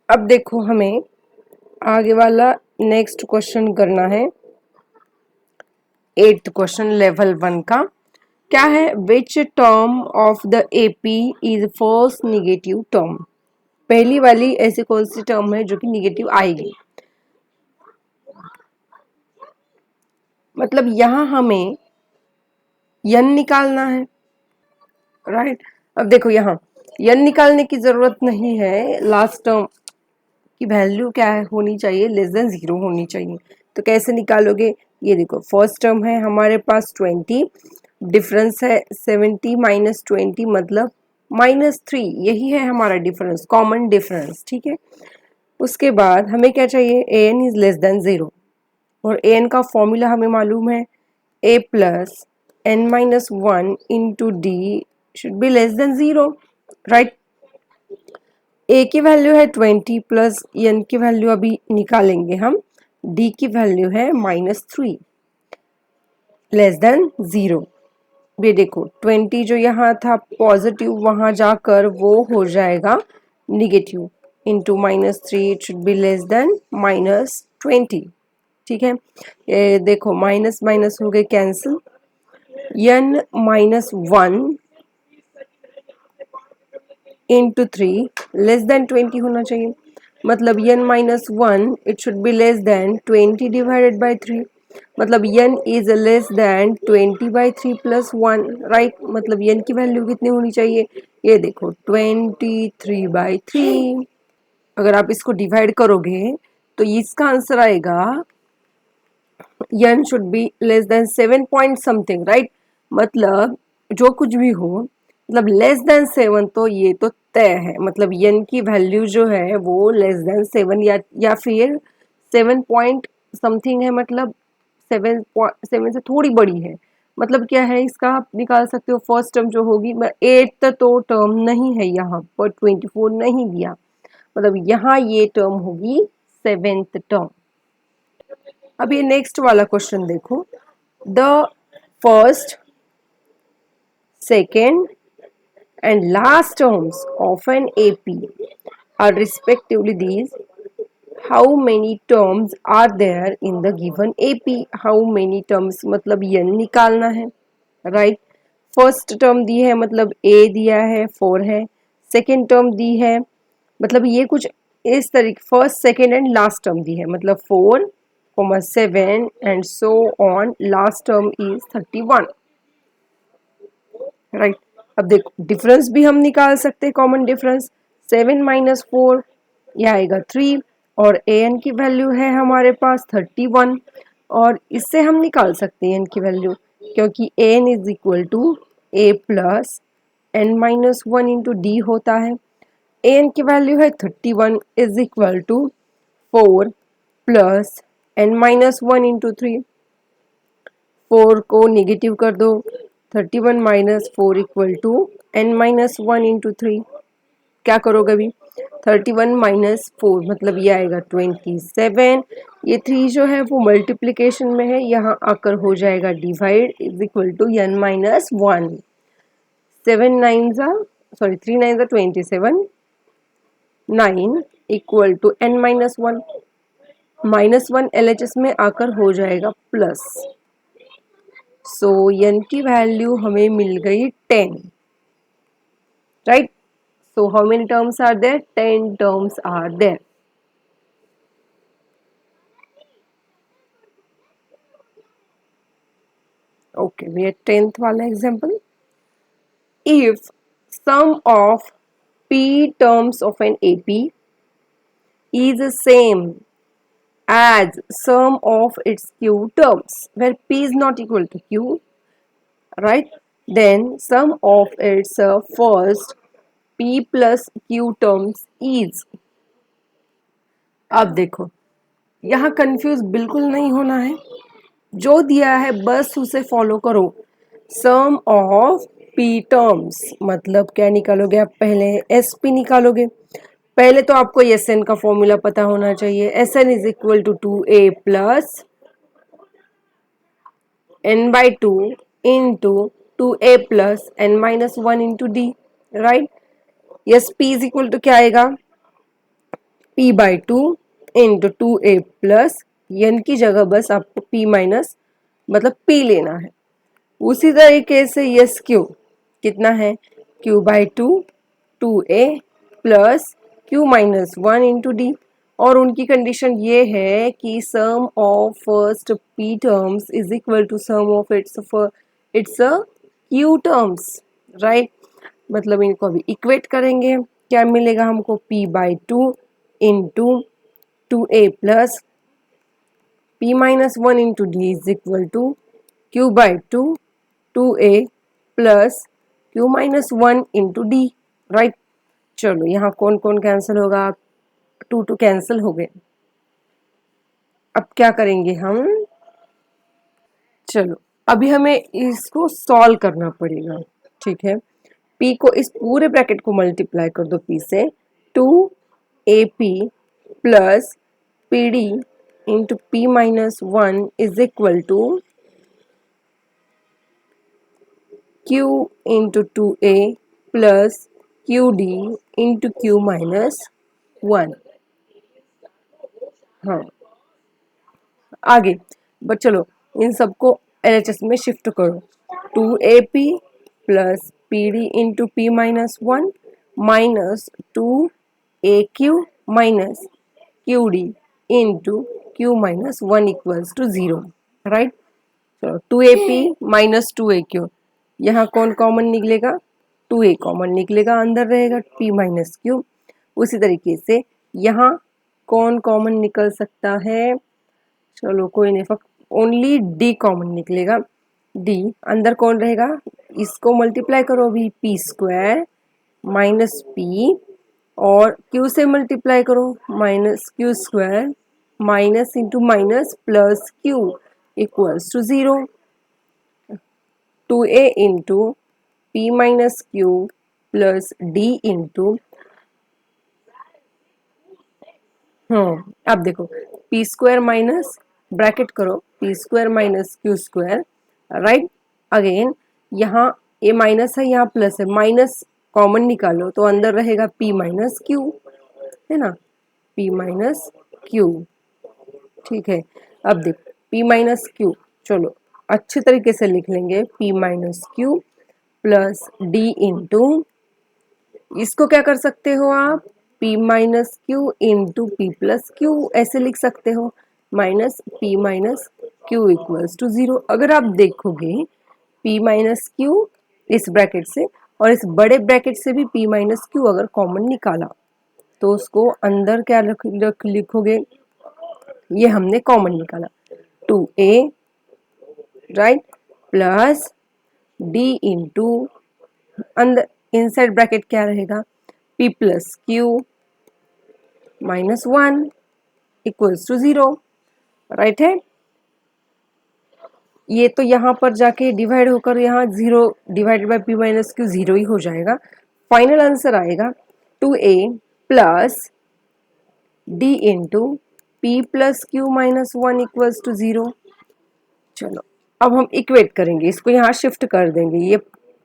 अब देखो हमें आगे वाला नेक्स्ट क्वेश्चन करना है, 8th क्वेश्चन लेवल 1 का। क्या है? Which term of the AP is first negative term. पहली वाली ऐसी कौन सी टर्म है जो कि निगेटिव आएगी? मतलब यहां हमें यन निकालना है, राइट। अब देखो यहाँ यन निकालने की जरूरत नहीं है, लास्ट टर्म की वैल्यू क्या है होनी चाहिए, लेस देन 0 होनी चाहिए। तो कैसे निकालोगे? ये देखो फर्स्ट टर्म है हमारे पास 20, डिफरेंस है 70 माइनस 20 मतलब -3, यही है हमारा डिफरेंस, कॉमन डिफरेंस, ठीक है। उसके बाद हमें क्या चाहिए? ए एन इज लेस देन 0, और ए एन का फॉर्मूला हमें मालूम है, a plus n minus 1 into d should be less than 0, right. a की वैल्यू है 20 प्लस n की वैल्यू अभी निकालेंगे हम, d की वैल्यू है -3, लेस देन 0। ये देखो 20 जो यहाँ था पॉजिटिव, वहां जाकर वो हो जाएगा negative, into -3 it should be less then -20, ठीक है। ये देखो माइनस माइनस हो गए cancel, n minus 1 into 3 less than 20 होना चाहिए, मतलब n minus 1 it should be less then 20 divided by 3, मतलब n is less than 20 by 3 plus 1, right. मतलब n की वैल्यू कितनी होनी चाहिए? ये देखो 23 बाई 3। अगर आप इसको डिवाइड करोगे तो इसका आंसर आएगा n should be less then 7 point something, right. मतलब जो कुछ भी हो, मतलब लेस देन 7 तो ये तो तय है, मतलब n की वैल्यू जो है वो लेस देन 7 या फिर 7 पॉइंट समथिंग है, मतलब 7 से थोड़ी बड़ी है। मतलब क्या है इसका आप निकाल सकते हो, फर्स्ट टर्म जो होगी, 8 तो टर्म नहीं है यहाँ पर, 24 नहीं दिया, मतलब यहाँ ये टर्म होगी 7th टर्म। अब ये नेक्स्ट वाला क्वेश्चन देखो, the first, second and last terms of an AP are respectively these. How many terms are there in the given AP? How many terms मतलब n निकालना है, राइट। फर्स्ट टर्म दी है मतलब a दिया है 4 है, सेकेंड टर्म दी है मतलब ये कुछ इस तरीके, first second and last term दी है मतलब 4, 7 and so on, last term is 31, right. अब देखो डिफरेंस भी हम निकाल सकते हैं, कॉमन डिफरेंस 7 माइनस 4 यह आएगा 3, और ए एन की वैल्यू है हमारे पास 31, और इससे हम निकाल सकते हैं एन की वैल्यू, क्योंकि a n is equal to a plus n minus 1 into d होता है। ए एन की वैल्यू है 31 is equal to 4 plus n minus 1 into 3, 4 को निगेटिव कर दो, 31 minus 4 equal to n minus 1 into 3, क्या करोगे अभी? 31 माइनस 4 मतलब ये आएगा 27, ये 3 जो है वो मल्टीप्लीकेशन में है, यहाँ आकर हो जाएगा divide, is equal to n minus 1, 7 9 sorry 3 9 27, 9 equal to n minus 1, -1 LHS में आकर हो जाएगा प्लस, सो n की वैल्यू हमें मिल गई 10, right. So how many terms are there? 10 terms are there. Okay, we are 10th वाला example. If sum of p terms of an AP is the same as sum of its q terms, where p is not equal to q, right? Then sum of its first p plus q terms is. अब देखो यहाँ confuse बिल्कुल नहीं होना है, जो दिया है बस उसे फॉलो करो। सम ऑफ पी टर्म्स मतलब क्या निकालोगे आप? पहले एस पी निकालोगे। पहले तो आपको एस एन का फॉर्मूला पता होना चाहिए, S n is equal to 2a plus n by 2 into 2a plus n minus 1 into d, right. S p is equal to क्या आएगा? p/2 इंटू 2a प्लस n की जगह बस आपको p माइनस मतलब p लेना है। उसी तरीके से यस क्यू कितना है q/2 2a plus q minus 1 into d, और उनकी कंडीशन ये है कि sum of first p terms is equal to sum of its q terms, right. मतलब इनको अभी इक्वेट करेंगे, क्या मिलेगा हमको p/2 इंटू 2a plus p minus 1 into d is equal to q/2 2a plus q minus 1 into d, right. चलो यहाँ कौन कौन कैंसिल होगा, 2 कैंसिल हो गए। अब क्या करेंगे हम, चलो अभी हमें इसको सॉल्व करना पड़ेगा, ठीक है। p को इस पूरे ब्रैकेट को मल्टीप्लाई कर दो p से, 2ap plus p d into p minus 1 is equal to q into 2a plus q d into q minus 1। हाँ आगे बट चलो इन सबको LHS में शिफ्ट करो, 2AP plus p d into p minus 1 minus 2AQ minus q d into q minus 1 equals to 0, right. चलो 2AP minus 2AQ, यहाँ कौन common निकलेगा, 2a कॉमन निकलेगा, अंदर रहेगा p माइनस क्यू। उसी तरीके से यहाँ कौन कॉमन निकल सकता है, चलो कोई नहीं, ओनली d कॉमन निकलेगा, d अंदर कौन रहेगा, इसको मल्टीप्लाई करो अभी, p स्क्वायर माइनस p और q से मल्टीप्लाई करो minus q square minus into minus plus q equals to 0, 2a into p minus q plus d into अब देखो p स्क्वायर माइनस ब्रैकेट करो p square minus q square, right. Again यहाँ a minus है, यहाँ plus है, minus common निकालो तो अंदर रहेगा p माइनस q, है ना, p माइनस q, ठीक है। अब देखो p माइनस q, चलो अच्छे तरीके से लिख लेंगे, p minus q plus d into, इसको क्या कर सकते हो आप, p minus q into p plus q ऐसे लिख सकते हो, minus p minus q equals to 0। अगर आप देखोगे p माइनस क्यू इस ब्रैकेट से और इस बड़े ब्रैकेट से भी p माइनस क्यू अगर कॉमन निकाला तो उसको अंदर क्या लिखोगे, ये हमने कॉमन निकाला 2a, right, plus d into अंदर इनसाइड ब्रैकेट क्या रहेगा p plus q minus 1 equals to 0, right है। ये तो यहाँ पर जाके डिवाइड होकर यहाँ 0 divided by p minus q 0 ही हो जाएगा। फाइनल आंसर आएगा 2a plus d into p plus q minus 1 equals to 0। चलो अब हम इक्वेट करेंगे, इसको यहाँ शिफ्ट कर देंगे, ये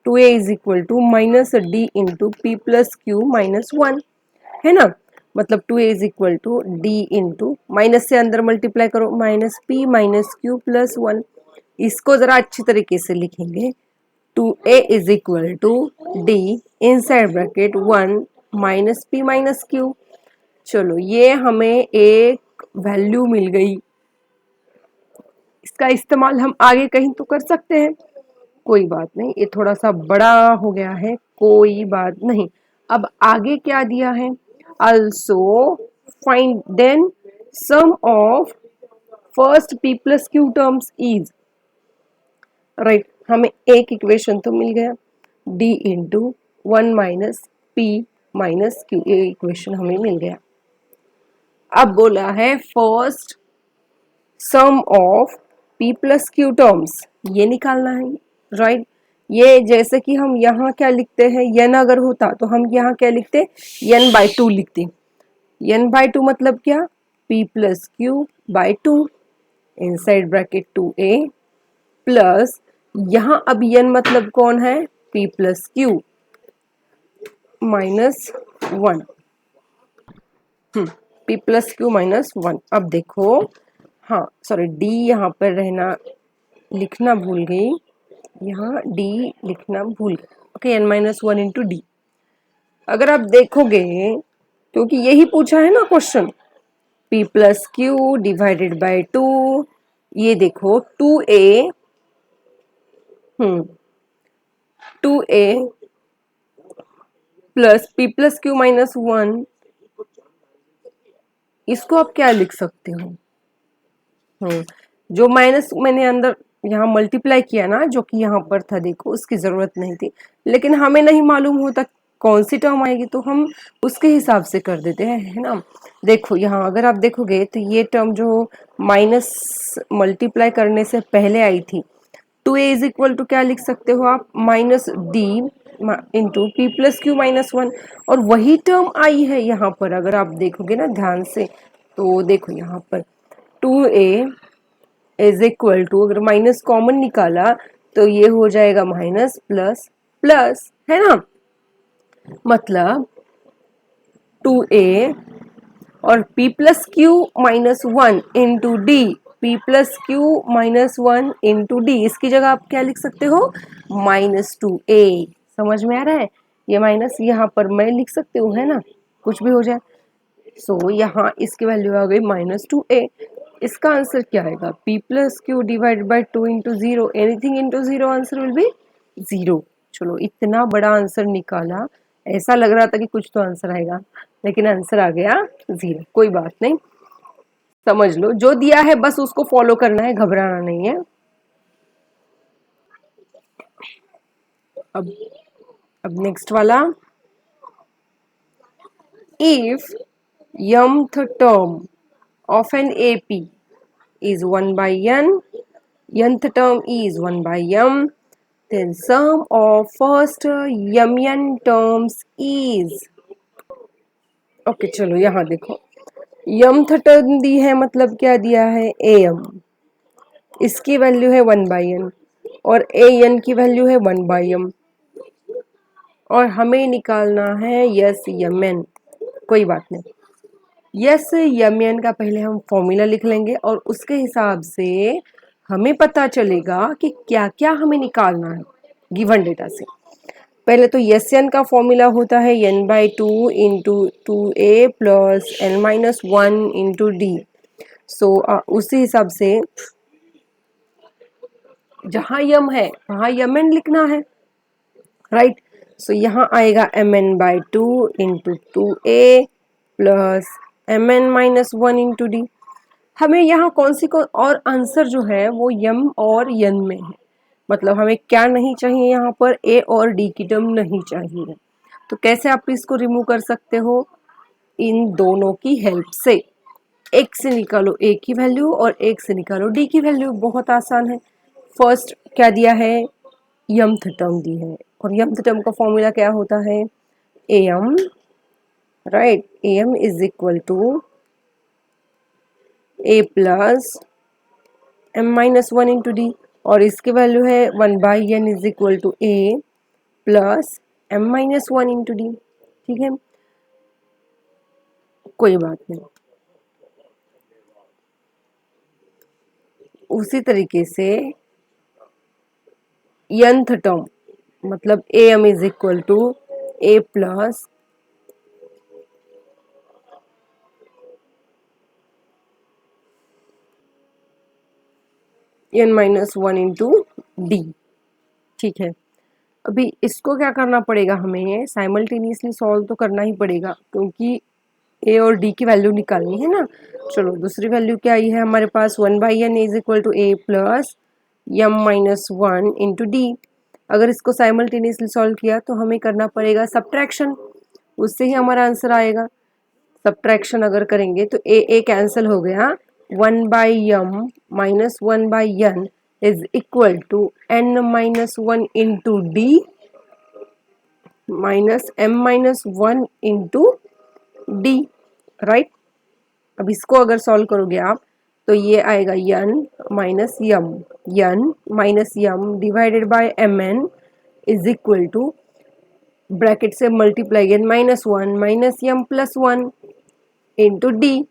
2a is equal to minus d into p plus q minus 1, है ना। मतलब 2a is equal to d into minus से अंदर मल्टीप्लाई करो minus p minus q plus 1, इसको जरा अच्छी तरीके से लिखेंगे, 2a is equal to d inside bracket 1 minus p minus q. चलो ये हमें एक वैल्यू मिल गई, इसका इस्तेमाल हम आगे कहीं तो कर सकते हैं, कोई बात नहीं, ये थोड़ा सा बड़ा हो गया है, कोई बात नहीं। अब आगे क्या दिया है, also find then sum of first p plus q terms is, right, हमें एक इक्वेशन तो मिल गया d इंटू 1 माइनस p माइनस q, ये इक्वेशन हमें मिल गया। अब बोला है first sum of p plus q terms, ये निकालना है, राइट। ये जैसे कि हम यहाँ क्या लिखते हैं, n अगर होता तो हम यहाँ क्या लिखते, n/2 लिखते, n/2 मतलब क्या, p plus Q by 2 inside bracket 2a plus यहाँ अब n मतलब कौन है, p plus q minus 1। P plus q minus one. अब देखो, हाँ सॉरी डी यहाँ पर रहना, लिखना भूल गई, यहाँ डी लिखना भूल गई। Okay, n minus one into d. अगर आप देखोगे, क्योंकि यही पूछा है ना question, p plus q divided by two, ये देखो two a, two a plus p plus q minus one, इसको आप क्या लिख सकते हो? जो माइनस मैंने अंदर यहाँ मल्टीप्लाई किया ना, जो कि यहाँ पर था, देखो उसकी जरूरत नहीं थी, लेकिन हमें नहीं मालूम होता कौन सी टर्म आएगी, तो हम उसके हिसाब से कर देते हैं, है ना। देखो यहाँ अगर आप देखोगे तो ये टर्म जो माइनस मल्टीप्लाई करने से पहले आई थी, two a is equal to क्या लिख सकते हो आप, minus d into p plus q minus one. और वही टर्म आई है यहाँ पर, अगर आप देखोगे ना ध्यान से, तो देखो यहाँ पर two a is equal to, अगर माइनस कॉमन निकाला तो ये हो जाएगा माइनस प्लस प्लस, है ना। मतलब टू ए और P plus q minus one into D, P plus q minus one into D, इसकी जगह आप क्या लिख सकते हो, माइनस टू ए। समझ में आ रहा है? ये माइनस यहाँ पर मैं लिख सकती हूँ, है ना, कुछ भी हो जाए। सो यहाँ इसकी वैल्यू आ गई माइनस टू ए। इसका आंसर क्या आएगा, P plus Q divide by two into zero, anything into zero, answer will be zero. चलो, इतना बड़ा आंसर निकाला, ऐसा लग रहा था कि कुछ तो आंसर आएगा, लेकिन आंसर आ गया जीरो। कोई बात नहीं, समझ लो जो दिया है बस उसको फॉलो करना है, घबराना नहीं है। अब नेक्स्ट वाला, if mth term of an AP is 1 by n, nth term is 1 by m, then sum of first mn terms is, okay चलो यहाँ देखो, mth term दी है, मतलब क्या दिया है, am, इसकी वैल्यू है 1 by n और an की वैल्यू है 1 by m, और हमें निकालना है यस mn। कोई बात नहीं, यस mn का पहले हम फॉर्मूला लिख लेंगे और उसके हिसाब से हमें पता चलेगा कि क्या क्या हमें निकालना है गिवन डेटा से। पहले तो यस एन का फॉर्मूला होता है n by two into two a plus n minus one into d. So उसी हिसाब से जहाँ यम है वहाँ यम एन लिखना है, राइट। सो यहाँ आएगा m n by two into two a plus m n minus one into d. हमें यहाँ कौन सी और आंसर जो है वो यम और यन में है, मतलब हमें क्या नहीं चाहिए, यहाँ पर ए और डी की टर्म नहीं चाहिए। तो कैसे आप इसको रिमूव कर सकते हो, इन दोनों की हेल्प से। एक से निकालो ए की वैल्यू और एक से निकालो डी की वैल्यू, बहुत आसान है। फर्स्ट क्या दिया है, यमथ टर्म दी है, और यमथ टर्म का फॉर्मूला क्या होता है, a m, right, a m is equal to a plus m minus one into d, और इसकी वैल्यू है one by n is equal to a plus m minus one into d. ठीक है, कोई बात नहीं। उसी तरीके से nth टर्म, मतलब a m is equal to a plus n minus one into d. ठीक है, अभी इसको क्या करना पड़ेगा, हमें साइमल्टेनियसली सॉल्व तो करना ही पड़ेगा, क्योंकि ए और डी की वैल्यू निकालनी है ना। चलो, दूसरी वैल्यू क्या आई है हमारे पास, one by n is equal to a plus m minus one into d. अगर इसको साइमल्टेनियसली सॉल्व किया तो हमें करना पड़ेगा सब्ट्रैक्शन, उससे ही हमारा आंसर आएगा। सब्ट्रैक्शन अगर करेंगे तो ए कैंसिल हो गया, one by m minus one by n is equal to n minus one into d minus m minus one into d, right. अब इसको अगर सॉल्व करोगे आप तो ये आएगा n minus m, n minus m divided by m n is equal to bracket से multiply n minus one minus m plus one. Into d.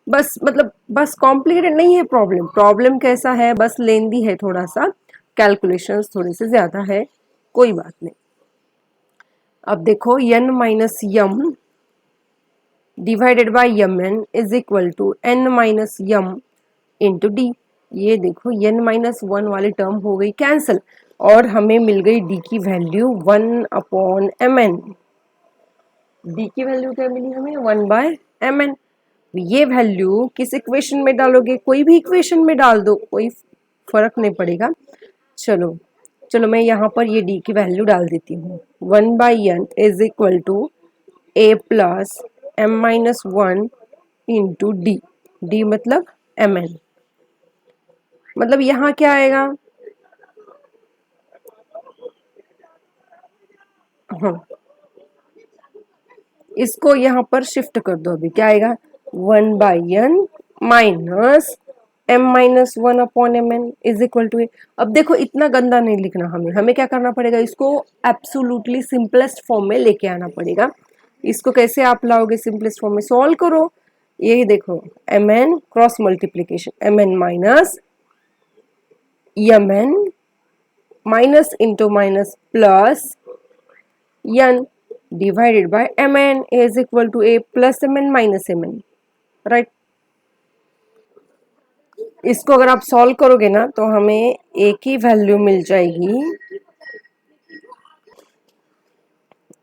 बस मतलब बस कॉम्प्लिकेटेड नहीं है प्रॉब्लम, प्रॉब्लम कैसा है, बस लेंदी है थोड़ा सा, कैलकुलेशंस थोड़ी सी ज्यादा है, कोई बात नहीं। अब देखो n minus m divided by m n is equal to n minus m into d. ये देखो n माइनस वन वाली टर्म हो गई कैंसिल और हमें मिल गई d की वैल्यू 1/mn। d की वैल्यू क्या मिली हमें, 1/mn। ये वैल्यू किस इक्वेशन में डालोगे, कोई भी इक्वेशन में डाल दो, कोई फर्क नहीं पड़ेगा। चलो चलो मैं यहाँ पर ये d की वैल्यू डाल देती हूँ। 1/n is equal to a plus m minus one into d. D मतलब mn, मतलब यहाँ क्या आएगा, हाँ इसको यहाँ पर शिफ्ट कर दो, अभी क्या आएगा 1/n minus m minus one upon m n is equal to a. अब देखो इतना गंदा नहीं लिखना, हमें क्या करना पड़ेगा, इसको एब्सोल्युटली सिंपलेस्ट फॉर्म में लेके आना पड़ेगा। इसको कैसे आप लाओगे सिंपलेस्ट फॉर्म में, सॉल्व करो। यही देखो m n cross multiplication, m n minus m n minus into minus plus n divided by mn is equal to a plus mn minus mn, right. इसको अगर आप सॉल्व करोगे ना तो हमें a की वैल्यू मिल जाएगी,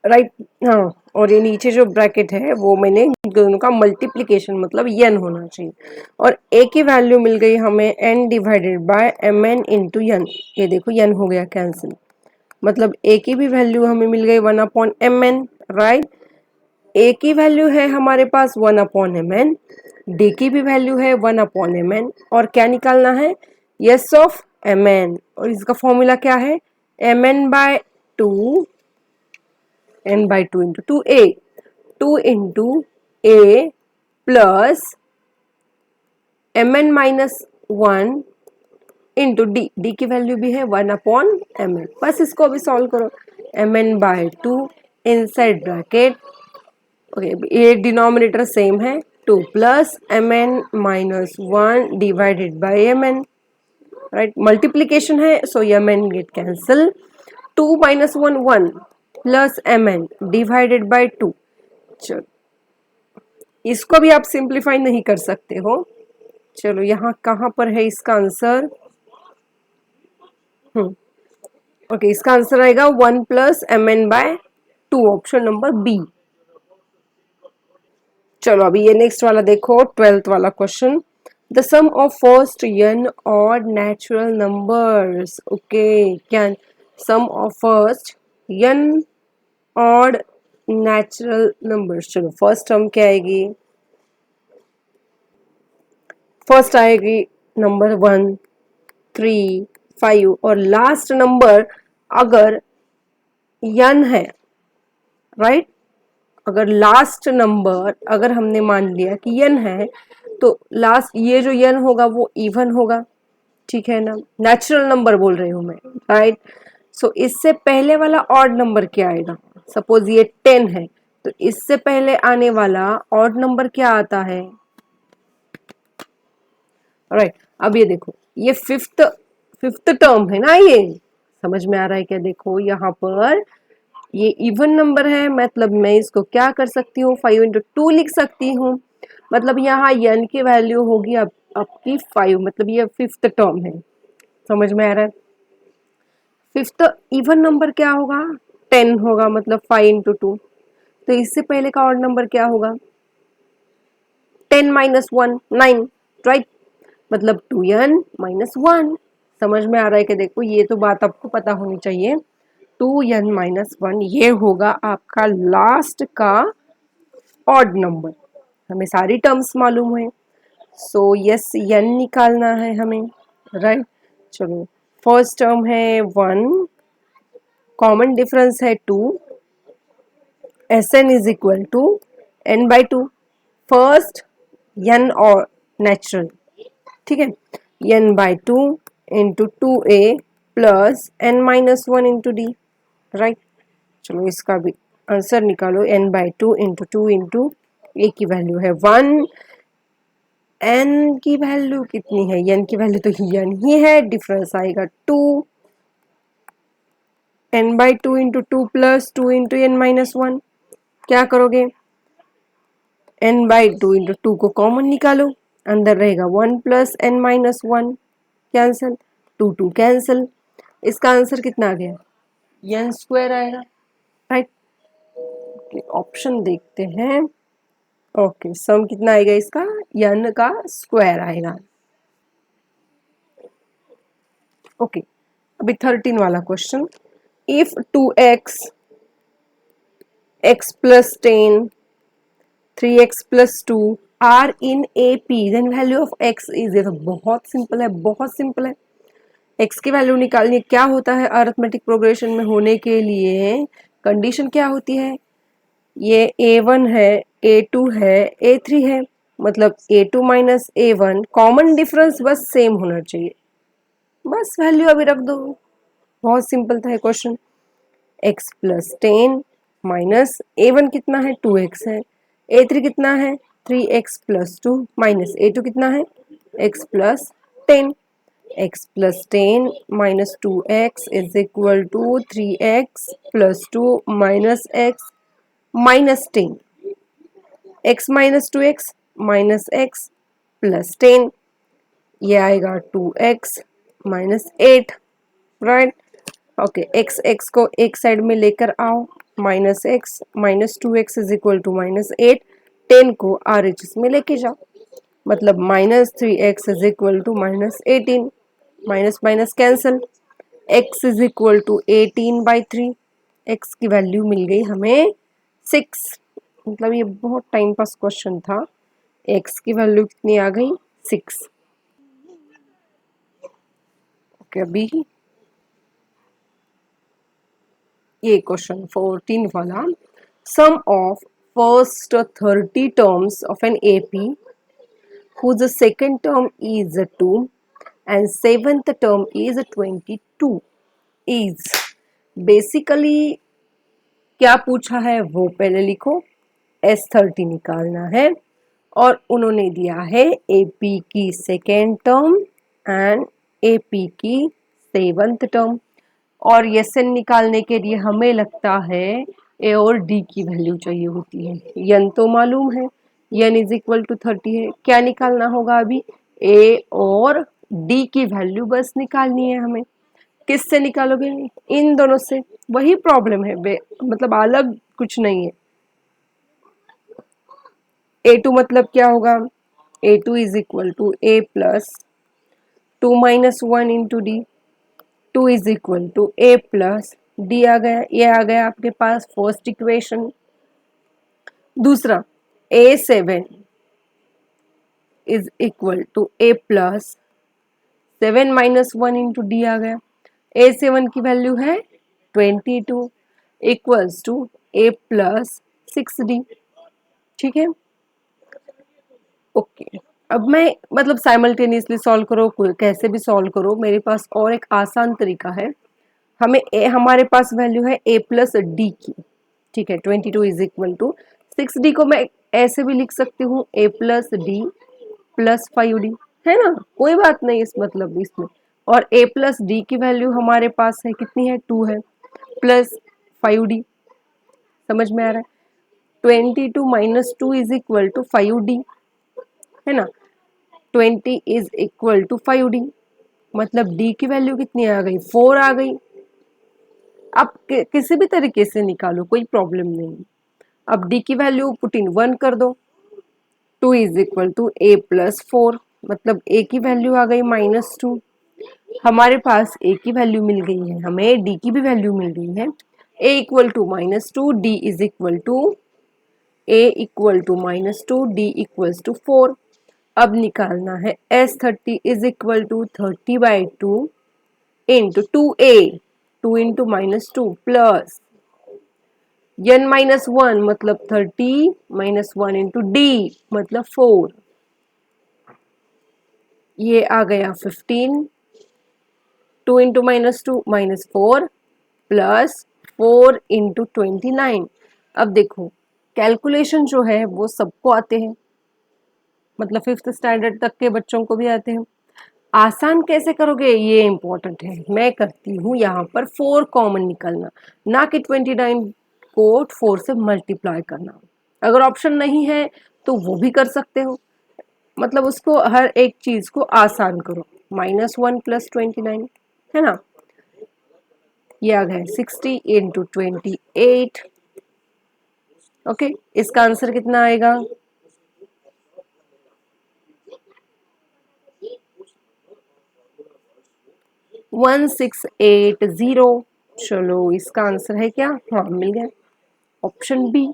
राइट। हाँ, और ये नीचे जो ब्रैकेट है वो मैंने दोनों का मल्टीप्लीकेशन मतलब n होना चाहिए, और a की वैल्यू मिल गई हमें n divided by mn into n। ये देखो n हो गया कैंसिल, मतलब a की भी वैल्यू हमें मिल गई 1/mn, राइट। a की वैल्यू है हमारे पास 1/mn, d की भी वैल्यू है 1/mn, और क्या निकालना है, s ऑफ mn, और इसका फॉर्मूला क्या है, mn/2 n/2 into 2a, 2 into a plus mn minus one into d. D की वैल्यू भी है 1/mn। बस इसको अभी सॉल्व करो, mn/2 इनसाइड ब्रैकेट, ओके ये डिनोमिनेटर सेम है, 2 plus mn minus one divided by mn, right. Multiplication है सो mn get cancel, 2 minus one 1 plus mn divided by 2। चलो इसको भी आप सिंप्लीफाई नहीं कर सकते हो। चलो यहाँ कहाँ पर है इसका आंसर, ओके इसका आंसर आएगा 1 plus mn/2, option number B. चलो अभी ये नेक्स्ट वाला देखो, 12th वाला question, the sum of first n odd natural numbers. Okay क्या sum of first n odd natural numbers. चलो फर्स्ट टर्म क्या आएगी, फर्स्ट आएगी नंबर 1 3 5, और लास्ट नंबर अगर n है, राइट। अगर लास्ट नंबर अगर हमने मान लिया कि n है तो लास्ट ये जो n होगा वो इवन होगा, ठीक है ना, नेचुरल नंबर बोल रही हूं मैं, राइट। सो इससे पहले वाला ऑड नंबर क्या आएगा, सपोज ये 10 है तो इससे पहले आने वाला ऑड नंबर क्या आता है, राइट। अब ये देखो ये फिफ्थ टर्म है ना, ये समझ में आ रहा है क्या, देखो यहाँ पर ये इवन नंबर है, मतलब मैं इसको क्या कर सकती हूँ 5 इंटू 2 लिख सकती हूँ, मतलब यहाँ n की वैल्यू होगी अब आपकी 5, मतलब ये फिफ्थ टर्म है, समझ में आ रहा है। फिफ्थ इवन नंबर क्या होगा 10 होगा, मतलब 5 इंटू 2, तो इससे पहले का ऑड नंबर क्या होगा 10 माइनस 1 9, राइट, मतलब 2n माइनस 1। समझ में आ रहा है कि देखो ये तो बात आपको पता होनी चाहिए, 2n माइनस 1 ये होगा आपका लास्ट का ऑड नंबर। हमें सारी टर्म्स मालूम है, सो यस n निकालना है हमें, राइट। चलो फर्स्ट टर्म है 1, कॉमन डिफरेंस है 2, Sn is equal to n/2, first n और नेचुरल, ठीक है, n/2 into 2a plus n minus one into d, right. चलो इसका भी आंसर निकालो, n/2 इंटू 2 इंटू ए की वैल्यू है 1, एन की वैल्यू कितनी है, एन की वैल्यू तो एन ही है, डिफरेंस आएगा 2, n by 2 into 2 plus 2 into n minus 1। क्या करोगे, एन बाई 2 इंटू 2 को कॉमन निकालो, अंदर रहेगा 1 plus n minus 1, cancel, 2 2 cancel, इसका आंसर कितना आ गया, एन स्क्वायर आएगा, राइट। ऑप्शन देखते हैं, ओके सम कितना आएगा इसका, एन का स्क्वायर आएगा। ओके अभी 13 वाला question, if 2x x plus 10 3x plus 2 are in AP then value of x is, ये तो बहुत सिंपल है, बहुत सिंपल है। x की वैल्यू निकालनी है, क्या होता है अरिथमेटिक प्रोग्रेशन में होने के लिए कंडीशन क्या होती है, ये A1 है, A2 है, A3 है, मतलब A2 minus A1 common difference बस सेम होना चाहिए, बस वैल्यू अभी रख दो, बहुत सिंपल था question. x plus 10 minus A1 कितना है 2x है, A3 कितना है 3x प्लस 2 माइनस A2 कितना है x plus 10, x plus 10 minus 2x is equal to 3x plus 2 minus x minus 10, x minus 2x minus x plus 10, ये आएगा 2x minus 8, right. Okay x x को एक side में लेकर आओ, minus x minus 2x is equal to minus 8, 10 को RHS में लेके जाओ, मतलब minus 3x is equal to minus 18, minus minus cancel, x is equal to 18 by 3, x की वैल्यू मिल गई हमें 6, मतलब ये बहुत टाइम पास क्वेश्चन था, x की वैल्यू कितनी आ गई 6। ओके अभी ये क्वेश्चन 14 वाला, sum of first 30 terms of an AP whose second term is 2 and seventh term is 22 is, basically क्या पूछा है वो पहले लिखो, S30 निकालना है और उन्होंने दिया है AP की सेकेंड टर्म एंड AP की सेवंथ टर्म, और SN निकालने के लिए हमें लगता है A और D की वैल्यू चाहिए होती है, यन तो मालूम है, यन इज इक्वल टू 30 है, क्या निकालना होगा अभी A और D की वैल्यू बस निकालनी है हमें, किससे निकालोगे, इन दोनों से, वही प्रॉब्लम है मतलब अलग कुछ नहीं है। A2 मतलब क्या होगा, A2 is equal to A plus 2 minus 1 into d, 2 is equal to A plus d आ गया, ये आ गया आपके पास फर्स्ट इक्वेशन। दूसरा A7 is equal to A plus 7 minus 1 into d आ गया, A7 की वैल्यू है 22 equals to A plus 6D, ठीक है। ओके अब मैं मतलब साइमल्टेनियसली सॉल्व करो, कैसे भी सॉल्व करो, मेरे पास और एक आसान तरीका है, हमारे पास वैल्यू है A प्लस डी की, ठीक है, 22 इज इक्वल टू 6D को मैं ऐसे भी लिख सकती हूँ A plus D plus 5D, है ना, कोई बात नहीं इस मतलब इसमें, और A प्लस डी की वैल्यू हमारे पास है कितनी है 2 है, प्लस 5D, समझ में आ रहा है, 22 minus 2 is equal to 5D, है ना, 20 इज इक्वल टू 5D, मतलब D की वैल्यू कितनी आ गई 4 आ गई। अब किसी भी तरीके से निकालो कोई प्रॉब्लम नहीं, अब D की वैल्यू पुट इन 1 कर दो, 2 is equal to A plus 4, मतलब A की वैल्यू आ गई माइनस 2, हमारे पास A की वैल्यू मिल गई है, हमें D की भी वैल्यू मिल गई है, A equal to minus 2, D is equal to A equal to minus 2, D equals to 4। अब निकालना है S30 is equal to 30 by 2 into 2A, 2 into minus 2 plus n minus 1 मतलब 30 माइनस 1 इंटू D मतलब 4, ये आ गया 15, 2 into minus 2 minus 4 plus 4 into 29। अब देखो calculation जो है वो सबको आते हैं, मतलब 5th स्टैंडर्ड तक के बच्चों को भी आते हैं। आसान कैसे करोगे ये इंपॉर्टेंट है। मैं करती हूँ यहाँ पर 4 कॉमन निकलना, ना कि 29 को 4 से मल्टीप्लाई करना। अगर ऑप्शन नहीं है तो वो भी कर सकते हो, मतलब उसको हर एक चीज को आसान करो। -1 + 29 है ना, ये आ गया 60 × 28। ओके, इसका आंसर कितना आएगा? 1680। चलो इसका आंसर है क्या? हाँ मिल गया, ऑप्शन बी।